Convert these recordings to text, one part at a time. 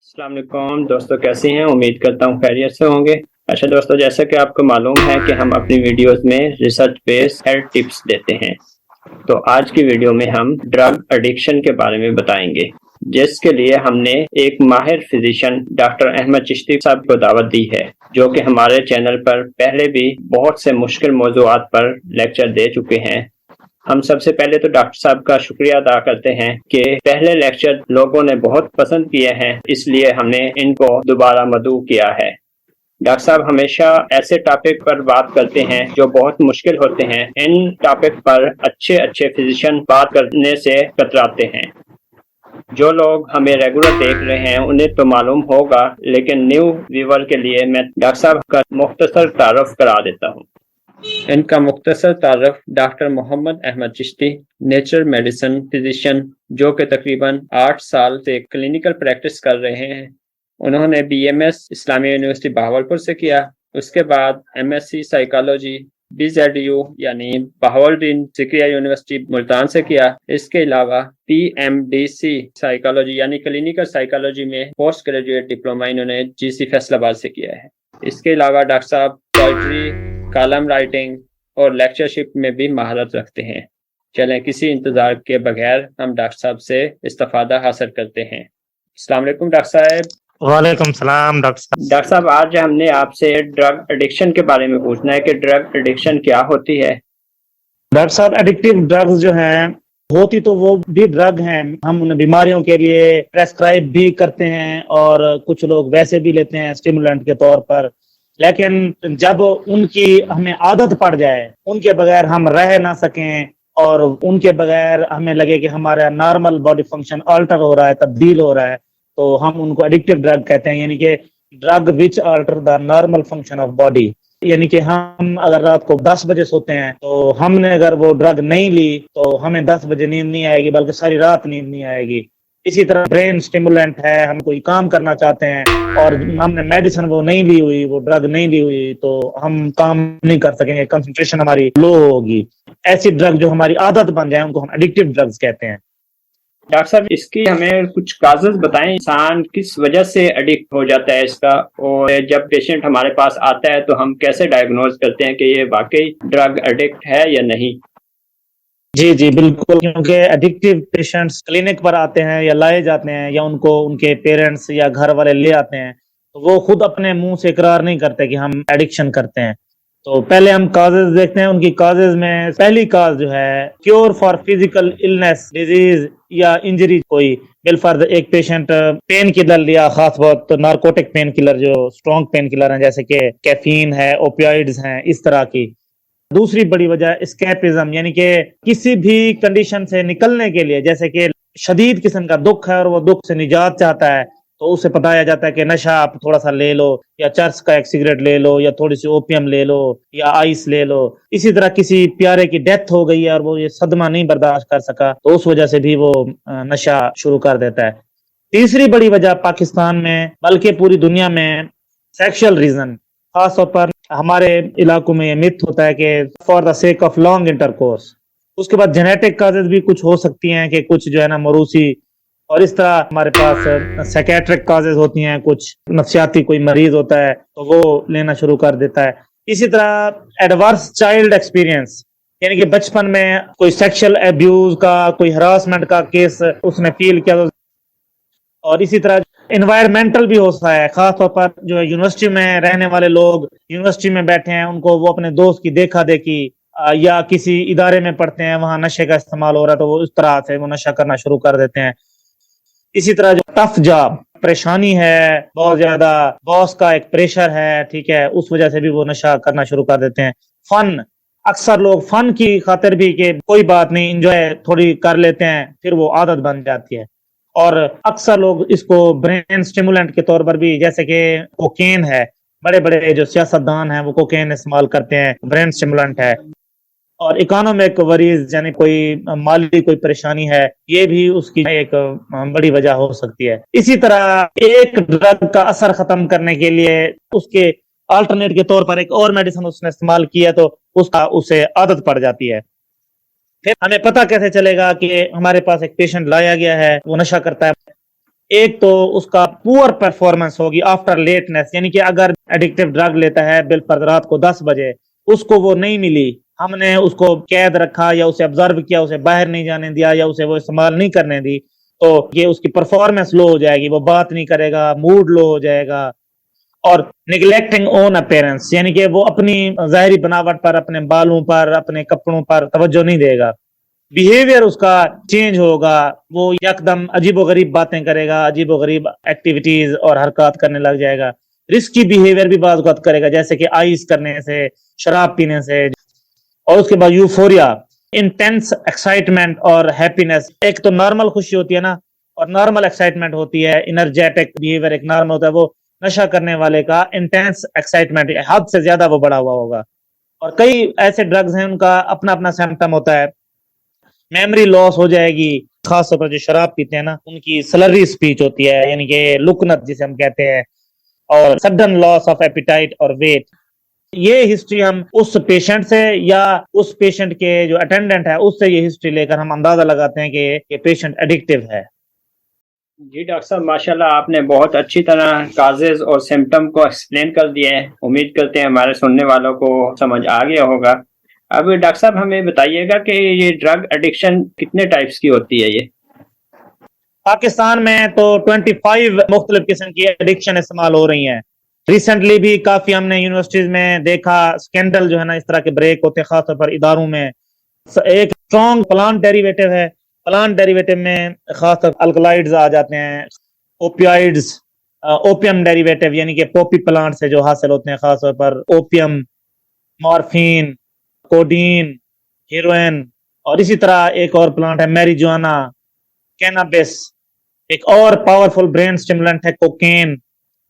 السلام علیکم دوستوں، کیسے ہیں؟ امید کرتا ہوں خیریت سے ہوں گے۔ اچھا دوستوں، جیسا کہ آپ کو معلوم ہے کہ ہم اپنی ویڈیوز میں ریسرچ بیس ہیلتھ ٹپس دیتے ہیں، تو آج کی ویڈیو میں ہم ڈرگ ایڈکشن کے بارے میں بتائیں گے، جس کے لیے ہم نے ایک ماہر فزیشین ڈاکٹر احمد چشتی صاحب کو دعوت دی ہے، جو کہ ہمارے چینل پر پہلے بھی بہت سے مشکل موضوعات پر لیکچر دے چکے ہیں۔ ہم سب سے پہلے تو ڈاکٹر صاحب کا شکریہ ادا کرتے ہیں کہ پہلے لیکچر لوگوں نے بہت پسند کیے ہیں، اس لیے ہم نے ان کو دوبارہ مدعو کیا ہے۔ ڈاکٹر صاحب ہمیشہ ایسے ٹاپک پر بات کرتے ہیں جو بہت مشکل ہوتے ہیں۔ ان ٹاپک پر اچھے فزیشین بات کرنے سے کتراتے ہیں۔ جو لوگ ہمیں ریگولر دیکھ رہے ہیں انہیں تو معلوم ہوگا، لیکن نیو ویور کے لیے میں ڈاکٹر صاحب کا مختصر تعارف کرا دیتا ہوں۔ ان کا مختصر تعارف doctor Muhammad Ahmed Chishti, natural medicine physician, جو کہ تقریباً 8 سال سے کلینکل پریکٹس کر رہے ہیں۔ انہوں نے BMS اسلامیہ یونیورسٹی بہاولپور سے کیا، اس کے بعد MSc سائیکالوجی BZU یعنی بہاولدین ذکریہ یونیورسٹی ملتان سے کیا۔ اس کے علاوہ PMDC سائیکالوجی یعنی کلینکل سائیکالوجی میں پوسٹ گریجویٹ ڈپلومہ انہوں نے GC فیصل آباد سے کیا ہے۔ اس کے علاوہ ڈاکٹر صاحب پوئٹری، کالم رائٹنگ اور لیکچرشپ میں بھی مہارت رکھتے ہیں۔ چلیں کسی انتظار کے بغیر ہم ڈاکٹر صاحب سے استفادہ حاصل کرتے ہیں۔ السلام علیکم ڈاکٹر صاحب۔ وعلیکم السلام ڈاکٹر صاحب۔ ڈاکٹر صاحب، آج ہم نے آپ سے ڈرگ ایڈکشن کے بارے میں پوچھنا ہے کہ ڈرگ ایڈکشن کیا ہوتی ہے؟ ڈاکٹر صاحب، ایڈکٹیو ڈرگز جو ہیں ہوتی تو وہ بھی ڈرگ ہیں، ہم ان بیماریوں کے لیے پریسکرائب بھی کرتے ہیں اور کچھ لوگ ویسے بھی لیتے ہیں اسٹیمولنٹ کے طور پر، لیکن جب ان کی ہمیں عادت پڑ جائے، ان کے بغیر ہم رہ نہ سکیں اور ان کے بغیر ہمیں لگے کہ ہمارا نارمل باڈی فنکشن آلٹر ہو رہا ہے، تبدیل ہو رہا ہے، تو ہم ان کو ایڈکٹیو ڈرگ کہتے ہیں، یعنی کہ drug which alter the normal function of body. یعنی کہ ہم اگر رات کو 10 بجے سوتے ہیں تو ہم نے اگر وہ ڈرگ نہیں لی تو ہمیں 10 بجے نیند نہیں آئے گی، بلکہ ساری رات نیند نہیں آئے گی۔ اسی طرح برین سٹیمولنٹ ہے، ہم کوئی کام کرنا چاہتے ہیں اور ہم نے میڈیسن وہ نہیں لی ہوئی، وہ ڈرگ نہیں لی ہوئی، تو ہم کام نہیں کر سکیں گے، کنسنٹریشن ہماری لو ہوگی۔ ایسی ڈرگ جو ہماری عادت بن جائے ان کو ہم ایڈکٹیو ڈرگز کہتے ہیں۔ ڈاکٹر صاحب، اس کی ہمیں کچھ کازز بتائیں، انسان کس وجہ سے ایڈکٹ ہو جاتا ہے اس کا، اور جب پیشنٹ ہمارے پاس آتا ہے تو ہم کیسے ڈائگنوز کرتے ہیں کہ یہ واقعی ڈرگ ایڈکٹ ہے یا نہیں؟ جی بالکل، کیونکہ ایڈکٹیو پیشنٹس کلینک پر آتے ہیں یا لائے جاتے ہیں یا ان کو ان کے پیرنٹس یا گھر والے لے آتے ہیں، تو وہ خود اپنے منہ سے اقرار نہیں کرتے کہ ہم ایڈکشن کرتے ہیں۔ تو پہلے ہم کازز دیکھتے ہیں۔ ان کی کازز میں پہلی کاز جو ہے cure for physical illness, disease یا انجری، کوئی بالفرض ایک پیشنٹ پین کلر لیا، خاص بہت نارکوٹک پین کلر جو اسٹرانگ پین کلر ہیں جیسے کہ کیفین ہے، اوپیائڈز ہیں، اس طرح کی۔ دوسری بڑی وجہ اسکیپزم، یعنی کہ کسی بھی کنڈیشن سے نکلنے کے لیے، جیسے کہ شدید قسم کا دکھ ہے اور وہ دکھ سے نجات چاہتا ہے، تو اسے بتایا جاتا ہے کہ نشہ آپ تھوڑا سا لے لو، یا چرس کا ایک سگریٹ لے لو، یا تھوڑی سی اوپیم لے لو، یا آئس لے لو۔ اسی طرح کسی پیارے کی ڈیتھ ہو گئی ہے اور وہ یہ صدمہ نہیں برداشت کر سکا، تو اس وجہ سے بھی وہ نشہ شروع کر دیتا ہے۔ تیسری بڑی وجہ پاکستان میں بلکہ پوری دنیا میں سیکشل ریزن، خاص طور پر ہمارے علاقوں میں یہ مت ہوتا ہے کہ for the sake of long intercourse. اس کے بعد جینیٹک کازز بھی کچھ ہو سکتی ہیں کہ کچھ جو ہے نا موروثی، اور اس طرح ہمارے پاس سائکیٹرک کازز ہوتی ہیں، کچھ نفسیاتی کوئی مریض ہوتا ہے تو وہ لینا شروع کر دیتا ہے۔ اسی طرح ایڈورس چائلڈ ایکسپیرینس، یعنی کہ بچپن میں کوئی سیکشل ایبیوز کا، کوئی ہراسمنٹ کا کیس اس نے فیل کیا، اور اسی طرح انوائرمنٹل بھی ہو سکتا ہے، خاص طور پر جو یونیورسٹی میں رہنے والے لوگ یونیورسٹی میں بیٹھے ہیں، ان کو وہ اپنے دوست کی دیکھا دیکھی، یا کسی ادارے میں پڑھتے ہیں وہاں نشے کا استعمال ہو رہا ہے تو وہ اس طرح سے وہ نشہ کرنا شروع کر دیتے ہیں۔ اسی طرح جو ٹف جاب، پریشانی ہے بہت زیادہ، باس کا ایک پریشر ہے، ٹھیک ہے، اس وجہ سے بھی وہ نشہ کرنا شروع کر دیتے ہیں۔ فن، اکثر لوگ فن کی خاطر بھی کہ کوئی بات نہیں انجوائے تھوڑی کر لیتے ہیں، پھر وہ عادت بن جاتی ہے۔ اور اکثر لوگ اس کو برین سٹیمولنٹ کے طور پر بھی، جیسے کہ کوکین ہے، بڑے بڑے جو سیاستدان ہیں وہ کوکین استعمال کرتے ہیں، برین سٹیمولنٹ ہے۔ اور اکانومک وریز، یعنی کوئی مالی کوئی پریشانی ہے، یہ بھی اس کی ایک بڑی وجہ ہو سکتی ہے۔ اسی طرح ایک ڈرگ کا اثر ختم کرنے کے لیے اس کے آلٹرنیٹ کے طور پر ایک اور میڈیسن اس نے استعمال کیا تو اسے عادت پڑ جاتی ہے۔ پھر ہمیں پتہ کیسے چلے گا کہ ہمارے پاس ایک پیشنٹ لایا گیا ہے وہ نشہ کرتا ہے؟ ایک تو اس کا پور پرفارمنس ہوگی آفٹر لیٹنس، یعنی کہ اگر ایڈکٹیو ڈرگ لیتا ہے بالفرض رات کو 10 بجے، اس کو وہ نہیں ملی، ہم نے اس کو قید رکھا یا اسے آبزرو کیا، اسے باہر نہیں جانے دیا یا اسے وہ استعمال نہیں کرنے دی، تو یہ اس کی پرفارمنس لو ہو جائے گی، وہ بات نہیں کرے گا، موڈ لو ہو جائے گا، اور نیگلیکٹنگ اون اپیرنس، یعنی کہ وہ اپنی ظاہری بناوٹ پر، اپنے بالوں پر، اپنے کپڑوں پر توجہ نہیں دے گا، بیہیویئر اس کا چینج ہوگا، وہ یکدم عجیب و غریب باتیں کرے گا، عجیب و غریب ایکٹیویٹیز اور حرکات کرنے لگ جائے گا، رسکی بیہیویئر بھی بعض اوقات کرے گا، جیسے کہ آئس کرنے سے، شراب پینے سے، اور اس کے بعد یوفوریا، انٹینس ایکسائٹمنٹ اور ہیپینس، ایک تو نارمل خوشی ہوتی ہے نا، اور نارمل ایکسائٹمنٹ ہوتی ہے، انرجیٹک بیہیویئر ایک نارمل ہوتا ہے، وہ نشہ کرنے والے کا انٹینس ایکسائٹمنٹ حد سے زیادہ وہ بڑا ہوا ہوگا، اور کئی ایسے ڈرگز ہیں ان کا اپنا اپنا سمپٹم ہوتا ہے، میموری لاس ہو جائے گی، خاص طور پر جو شراب پیتے ہیں نا ان کی سلری اسپیچ ہوتی ہے، یعنی کہ لکنت جسے ہم کہتے ہیں، اور سڈن لاس آف ایپیٹائٹ اور ویٹ، یہ ہسٹری ہم اس پیشنٹ سے یا اس پیشنٹ کے جو اٹینڈنٹ ہے اس سے یہ ہسٹری لے کر ہم اندازہ لگاتے ہیں کہ یہ پیشنٹ ایڈکٹیو ہے۔ جی ڈاکٹر صاحب، ماشاءاللہ آپ نے بہت اچھی طرح کازز اور سمٹم کو ایکسپلین کر دیا ہے، امید کرتے ہیں ہمارے سننے والوں کو سمجھ آ گیا ہوگا۔ اب ڈاکٹر صاحب ہمیں بتائیے گا کہ یہ ڈرگ ایڈکشن کتنے ٹائپس کی ہوتی ہے؟ یہ پاکستان میں تو 25 مختلف قسم کی ایڈکشن استعمال ہو رہی ہیں، ریسنٹلی بھی کافی ہم نے یونیورسٹیز میں دیکھا سکینڈل جو ہے نا، اس طرح کے بریک ہوتے ہیں خاص طور پر اداروں میں۔ ایک اسٹرانگ پلانٹ ڈیریویٹو ہے، پلانٹ ڈیریویٹو میں خاص طور پر الکلائڈز آ جاتے ہیں، اوپیائڈز، اوپیم ڈیریویٹو یعنی کہ پوپی پلانٹ سے جو حاصل ہوتے ہیں، خاص طور پر اوپیم، مورفین، کوڈین، ہیروئن، اور اسی طرح ایک اور پلانٹ ہے میری جوانا، کینابس، ایک اور پاورفل برین سٹیمولنٹ ہے کوکین،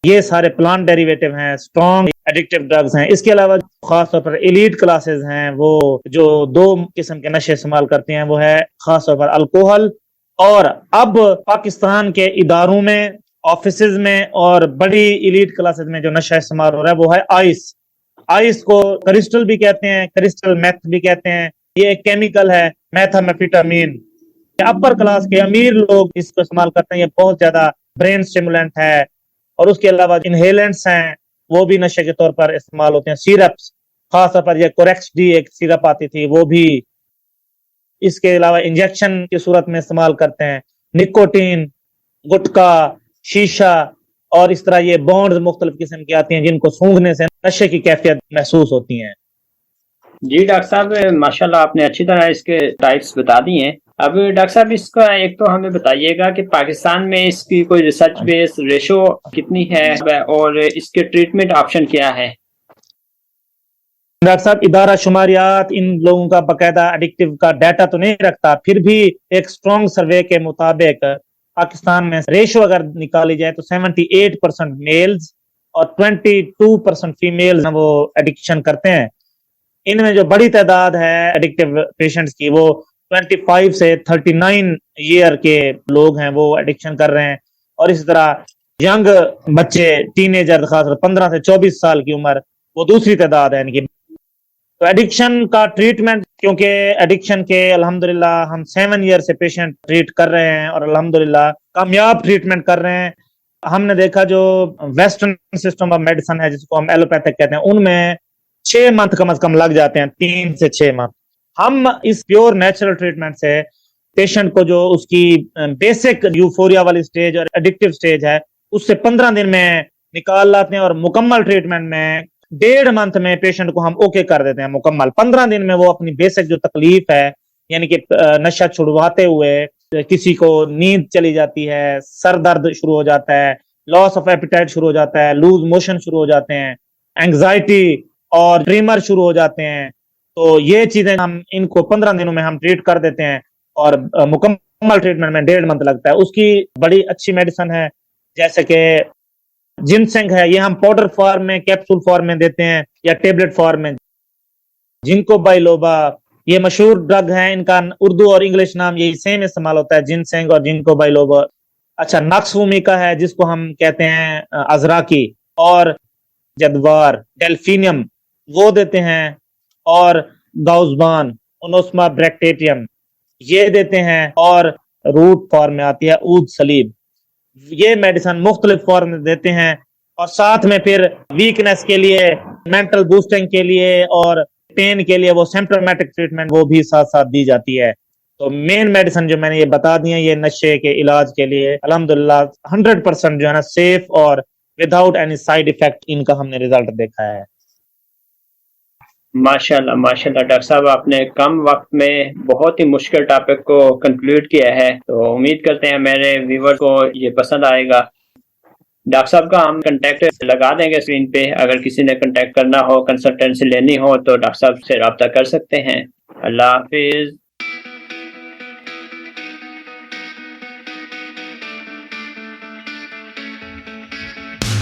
یہ سارے پلانٹ ڈیریویٹو ہیں، اسٹرانگ ایڈکٹیو ڈرگز ہیں۔ اس کے علاوہ خاص طور پر ایلیٹ کلاسز ہیں، وہ جو 2 قسم کے نشے استعمال کرتے ہیں، وہ ہے خاص طور پر الکوہل، اور اب پاکستان کے اداروں میں، آفیسز میں اور بڑی ایلیٹ کلاسز میں جو نشہ استعمال ہو رہا ہے وہ ہے آئس۔ آئس کو کرسٹل بھی کہتے ہیں، کرسٹل میتھ بھی کہتے ہیں، یہ ایک کیمیکل ہے، میتھامفیٹامین۔ اپر کلاس کے امیر لوگ اس کو استعمال کرتے ہیں، یہ بہت زیادہ برین سٹیمولنٹ ہے، اور اس کے علاوہ انہیلنٹس ہیں، وہ بھی نشے کے طور پر استعمال ہوتے ہیں، سیرپس، خاص طور پر یہ کوریکس ڈی ایک سیرپ آتی تھی وہ بھی، اس کے علاوہ انجیکشن کی صورت میں استعمال کرتے ہیں، نکوٹین، گٹکا، شیشہ، اور اس طرح یہ بانڈز مختلف قسم کی آتی ہیں جن کو سونگھنے سے نشے کی کیفیت محسوس ہوتی ہیں۔ جی ڈاکٹر صاحب، ماشاءاللہ آپ نے اچھی طرح اس کے ٹائپس بتا دی ہیں۔ اب ڈاکٹر صاحب اس کا ایک تو ہمیں بتائیے گا کہ پاکستان میں اس کی کوئی ریسرچ بیس ریشو کتنی ہے اور اس کے ٹریٹمنٹ آپشن کیا ہے؟ ڈاکٹر صاحب ادارہ شماریات ان لوگوں کا باقاعدہ ایڈکٹیو کا ڈیٹا تو نہیں رکھتا، پھر بھی ایک اسٹرانگ سروے کے مطابق پاکستان میں ریشو اگر نکالی جائے تو 78% میلز اور 22% فیمیلز وہ ایڈکشن کرتے ہیں۔ ان میں جو بڑی تعداد ہے ایڈکٹیو پیشنٹس کی، وہ 25 سے 39 ایئر کے لوگ ہیں، وہ ایڈکشن کر رہے ہیں، اور اسی طرح ینگ بچے، ٹین ایجر، خاص طور 15 سے 24 سال کی عمر، وہ دوسری تعداد ہے ان کی۔ تو ایڈکشن کا ٹریٹمنٹ، کیونکہ ایڈکشن کے الحمدللہ ہم 7 ایئر سے پیشنٹ ٹریٹ کر رہے ہیں اور الحمدللہ کامیاب ٹریٹمنٹ کر رہے ہیں۔ ہم نے دیکھا جو ویسٹرن سسٹم آف میڈیسن ہے جس کو ہم ایلوپیتھک کہتے ہیں، ان میں 6 منتھ کم از کم لگ جاتے ہیں، 3 سے 6 منتھ۔ ہم اس پیور نیچرل ٹریٹمنٹ سے پیشنٹ کو جو اس کی بیسک یوفوریا والی سٹیج اور ایڈکٹیو سٹیج ہے اس سے 15 دن میں نکال لاتے ہیں، اور مکمل ٹریٹمنٹ میں 1.5 منتھ میں پیشنٹ کو ہم اوکے کر دیتے ہیں مکمل۔ 15 دن میں وہ اپنی بیسک جو تکلیف ہے، یعنی کہ نشہ چھڑواتے ہوئے کسی کو نیند چلی جاتی ہے، سر درد شروع ہو جاتا ہے، لاس آف ایپیٹائٹ شروع ہو جاتا ہے، لوز موشن شروع ہو جاتے ہیں، اینگزائٹی اور ٹریمر شروع ہو جاتے ہیں، تو یہ چیزیں ہم ان کو 15 دنوں میں ہم ٹریٹ کر دیتے ہیں، اور مکمل ٹریٹمنٹ میں 1.5 منتھ لگتا ہے۔ اس کی بڑی اچھی میڈیسن ہے جیسے کہ جنسنگ ہے، یہ ہم پاؤڈر فارم میں، کیپسول فارم میں دیتے ہیں یا ٹیبلٹ فارم میں۔ جنکو بائلوبا یہ مشہور ڈرگ ہیں، ان کا اردو اور انگلش نام یہی سیم استعمال ہوتا ہے، جنسنگ اور جنکو بائلوبا۔ اچھا، ناکسومی کا ہے جس کو ہم کہتے ہیں ازراکی، اور جدوار، ڈیلفینیم وہ دیتے ہیں، اور گاؤزبان، اونوسما بریکٹیٹیم یہ دیتے ہیں، اور روٹ فارم میں آتی ہے اود سلیب۔ یہ میڈیسن مختلف فارم میں دیتے ہیں، اور ساتھ میں پھر ویکنس کے لیے، مینٹل بوسٹنگ کے لیے اور پین کے لیے وہ سمپٹومیٹک ٹریٹمنٹ وہ بھی ساتھ ساتھ دی جاتی ہے۔ تو مین میڈیسن جو میں نے یہ بتا دی ہیں یہ نشے کے علاج کے لیے الحمدللہ 100% جو ہے نا سیف اور وداؤٹ اینی سائیڈ افیکٹ ان کا ہم نے ریزلٹ دیکھا ہے۔ ماشاءاللہ ماشاءاللہ ڈاکٹر صاحب، آپ نے کم وقت میں بہت ہی مشکل ٹاپک کو کنکلوڈ کیا ہے، تو امید کرتے ہیں میرے ویور کو یہ پسند آئے گا۔ ڈاکٹر صاحب کا ہم کنٹیکٹ لگا دیں گے اسکرین پہ، اگر کسی نے کنٹیکٹ کرنا ہو، کنسلٹنسی لینی ہو تو ڈاکٹر صاحب سے رابطہ کر سکتے ہیں۔ اللہ حافظ۔